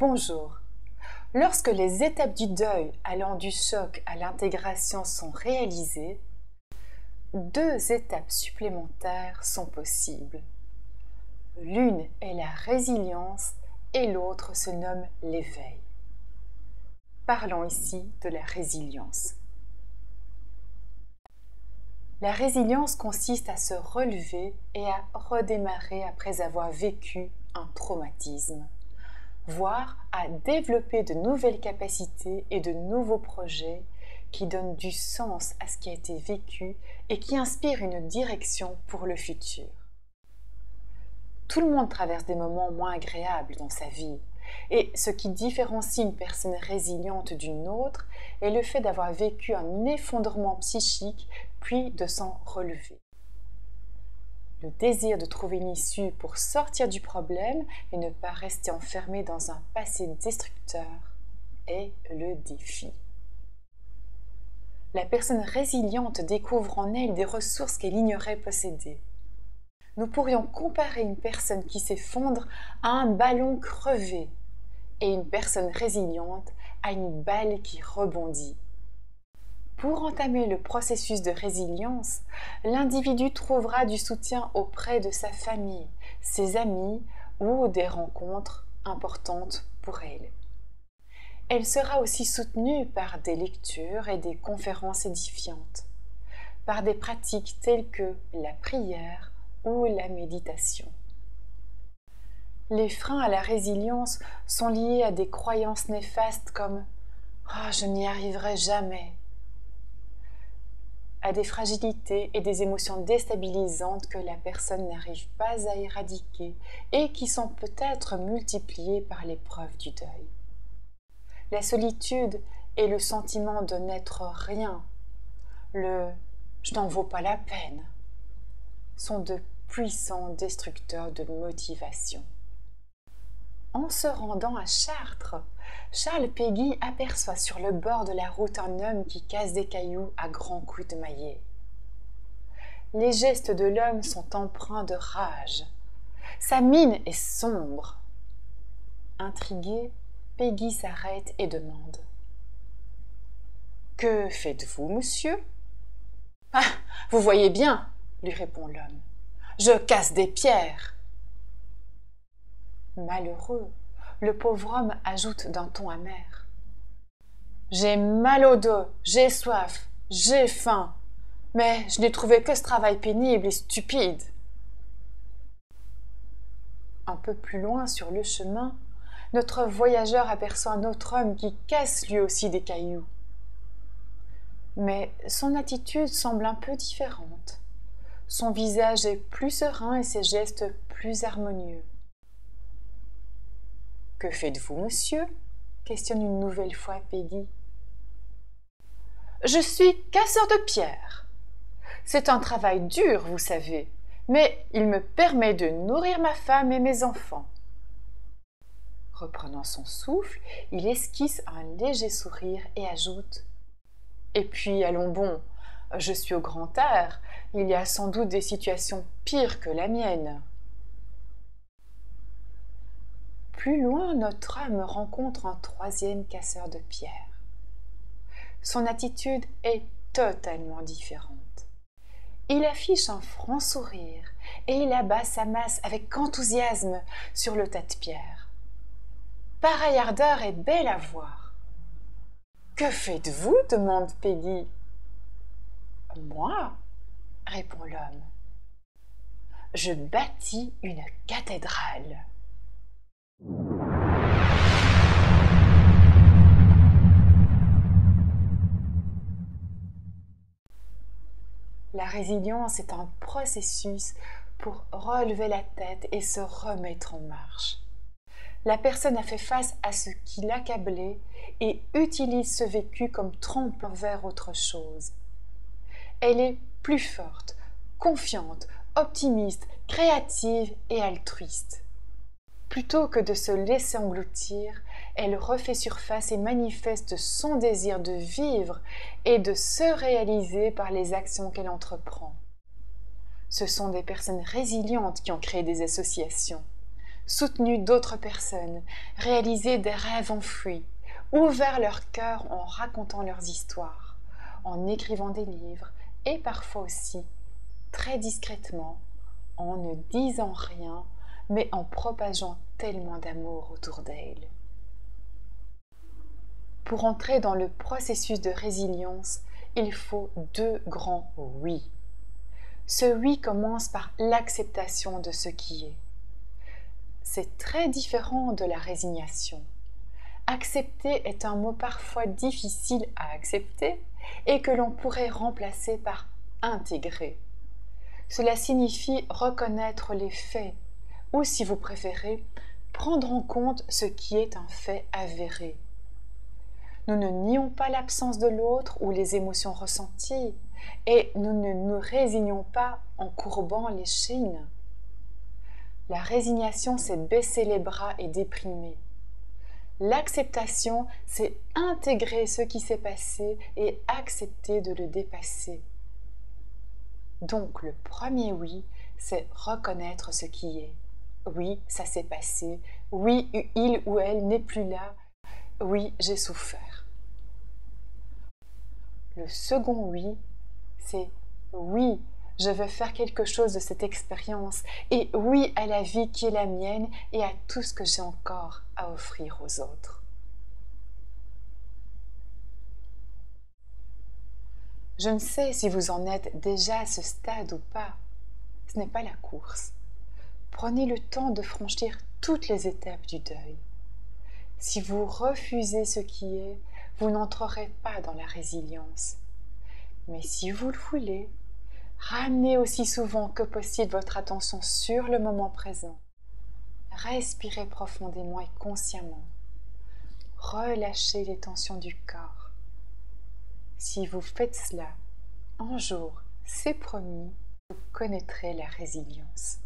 Bonjour. Lorsque les étapes du deuil allant du choc à l'intégration sont réalisées, deux étapes supplémentaires sont possibles. L'une est la résilience et l'autre se nomme l'éveil. Parlons ici de la résilience. La résilience consiste à se relever et à redémarrer après avoir vécu un traumatisme, voire à développer de nouvelles capacités et de nouveaux projets qui donnent du sens à ce qui a été vécu et qui inspirent une direction pour le futur. Tout le monde traverse des moments moins agréables dans sa vie, et ce qui différencie une personne résiliente d'une autre est le fait d'avoir vécu un effondrement psychique puis de s'en relever. Le désir de trouver une issue pour sortir du problème et ne pas rester enfermé dans un passé destructeur est le défi. La personne résiliente découvre en elle des ressources qu'elle ignorait posséder. Nous pourrions comparer une personne qui s'effondre à un ballon crevé et une personne résiliente à une balle qui rebondit. Pour entamer le processus de résilience, l'individu trouvera du soutien auprès de sa famille, ses amis ou des rencontres importantes pour elle. Elle sera aussi soutenue par des lectures et des conférences édifiantes, par des pratiques telles que la prière ou la méditation. Les freins à la résilience sont liés à des croyances néfastes comme « Oh, je n'y arriverai jamais », à des fragilités et des émotions déstabilisantes que la personne n'arrive pas à éradiquer et qui sont peut-être multipliées par l'épreuve du deuil. La solitude et le sentiment de n'être rien, le « je n'en vaux pas la peine », sont de puissants destructeurs de motivation. En se rendant à Chartres, Charles Péguy aperçoit sur le bord de la route un homme qui casse des cailloux à grands coups de maillet. Les gestes de l'homme sont empreints de rage. Sa mine est sombre. Intrigué, Péguy s'arrête et demande « Que faites-vous, monsieur ?»« Ah, vous voyez bien, » lui répond l'homme. « Je casse des pierres. » Malheureux, le pauvre homme ajoute d'un ton amer. « J'ai mal au dos, j'ai soif, j'ai faim, mais je n'ai trouvé que ce travail pénible et stupide. » Un peu plus loin sur le chemin, notre voyageur aperçoit un autre homme qui casse lui aussi des cailloux. Mais son attitude semble un peu différente. Son visage est plus serein et ses gestes plus harmonieux. « Que faites-vous, monsieur ?» questionne une nouvelle fois Péguy. « Je suis casseur de pierres. C'est un travail dur, vous savez, mais il me permet de nourrir ma femme et mes enfants. » Reprenant son souffle, il esquisse un léger sourire et ajoute « Et puis, allons bon, je suis au grand air, il y a sans doute des situations pires que la mienne. » Plus loin, notre homme rencontre un troisième casseur de pierres. Son attitude est totalement différente. Il affiche un franc sourire et il abat sa masse avec enthousiasme sur le tas de pierres. Pareille ardeur est belle à voir. « Que faites-vous » demande Péguy. « Moi » répond l'homme. « Je bâtis une cathédrale. » La résilience est un processus pour relever la tête et se remettre en marche. La personne a fait face à ce qui l'accablait et utilise ce vécu comme tremplin vers autre chose. Elle est plus forte, confiante, optimiste, créative et altruiste. Plutôt que de se laisser engloutir, elle refait surface et manifeste son désir de vivre et de se réaliser par les actions qu'elle entreprend. Ce sont des personnes résilientes qui ont créé des associations, soutenu d'autres personnes, réalisé des rêves enfouis, ouvert leur cœur en racontant leurs histoires, en écrivant des livres et parfois aussi, très discrètement, en ne disant rien, mais en propageant tellement d'amour autour d'elles. Pour entrer dans le processus de résilience, il faut 2 grands oui. Ce oui commence par l'acceptation de ce qui est. C'est très différent de la résignation. Accepter est un mot parfois difficile à accepter et que l'on pourrait remplacer par intégrer. Cela signifie reconnaître les faits ou, si vous préférez, prendre en compte ce qui est un fait avéré. Nous ne nions pas l'absence de l'autre ou les émotions ressenties et nous ne nous résignons pas en courbant l'échine. La résignation, c'est baisser les bras et déprimer. L'acceptation, c'est intégrer ce qui s'est passé et accepter de le dépasser. Donc le premier oui, c'est reconnaître ce qui est. Oui, ça s'est passé. Oui, il ou elle n'est plus là. Oui, j'ai souffert. Le second oui, c'est oui, je veux faire quelque chose de cette expérience et oui à la vie qui est la mienne et à tout ce que j'ai encore à offrir aux autres. Je ne sais si vous en êtes déjà à ce stade ou pas. Ce n'est pas la course. Prenez le temps de franchir toutes les étapes du deuil. Si vous refusez ce qui est, vous n'entrerez pas dans la résilience. Mais si vous le voulez, ramenez aussi souvent que possible votre attention sur le moment présent. Respirez profondément et consciemment. Relâchez les tensions du corps. Si vous faites cela, un jour, c'est promis, vous connaîtrez la résilience.